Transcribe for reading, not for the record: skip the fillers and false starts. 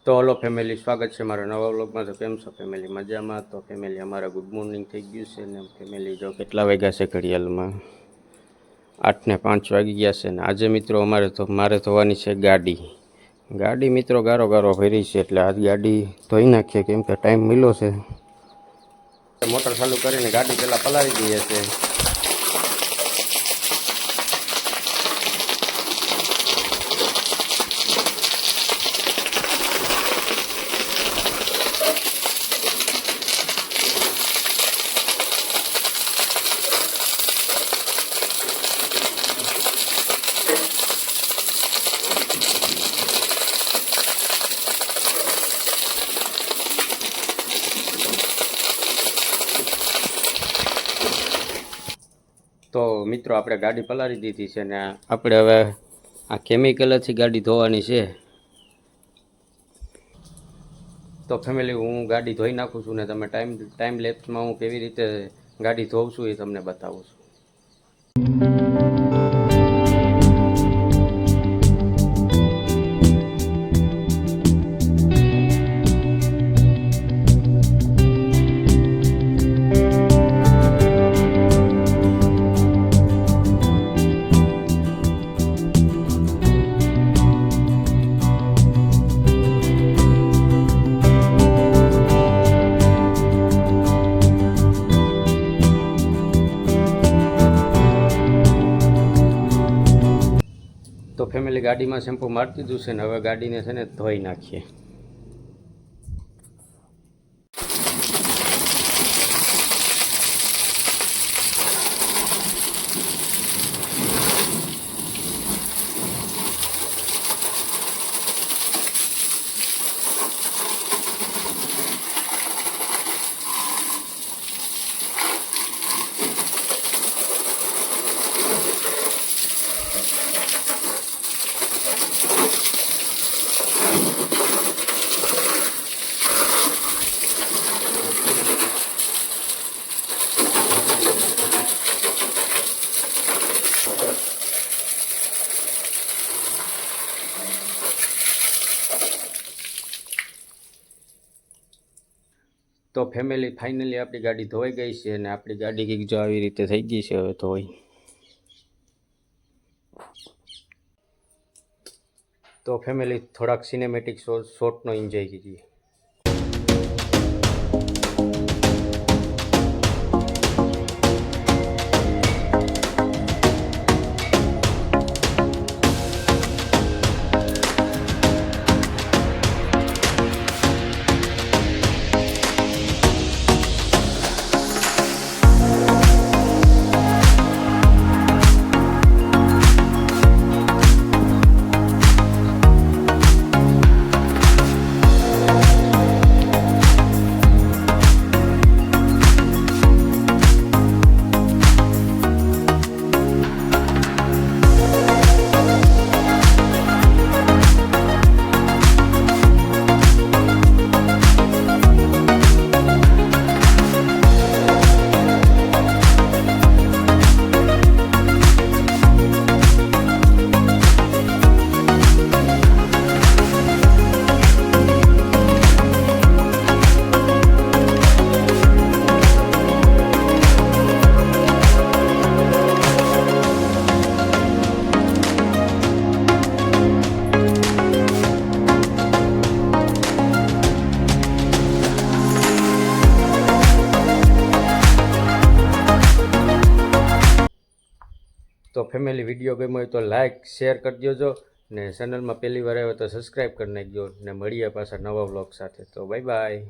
તો hello family, સ્વાગત છે મારા નવા વ્લોગમાં। તો કેમ છો ફેમિલી? મજામાં? તો ફેમિલી અમારા ગુડ મોર્નિંગ થઈ ગયું છે ને ફેમિલી જો કેટલા વાગ્યા છે ઘડિયાળમાં 8 ને 5 વાગી ગયા છે ને આજે મિત્રો મારે ધોવાની છે ગાડી મિત્રો ગારો ભરી છે એટલે આજ ગાડી ધોઈ નાખીએ કેમ કે ટાઈમ મળ્યો છે। મોટર ચાલુ કરીને ગાડી પહેલાં પલાળી દઈએ છે। તો મિત્રો આપણે ગાડી પલાળી દીધી છે ને આપણે હવે આ કેમિકલથી ગાડી ધોવાની છે। તો ફેમિલી હું ગાડી ધોઈ નાખું છું ને તમે ટાઈમ લેપ્સમાં હું કેવી રીતે ગાડી ધોઉં છું એ તમને બતાવું છું। તો ફેમિલી ગાડીમાં શેમ્પૂ મારી દીધું છે ને હવે ગાડીને છે ને ધોઈ નાખીએ। તો ફેમિલી ફાઇનલી આપણી ગાડી ધોઈ ગઈ છે અને આપણી ગાડી કંઈક જો આવી રીતે થઈ ગઈ છે હવે ધોઈ। તો ફેમિલી થોડાક સિનેમેટિક શોટનો એન્જોય કીજીએ। તો ફેમિલી વિડીયો ગમ્યો હોય તો લાઇક શેર કરી દેજો ને ચેનલમાં પહેલી વાર આવ્યો તો સબસ્ક્રાઈબ કરી નાખજો ને મળીએ પાછા નવા વ્લોગ સાથે। તો બાય બાય।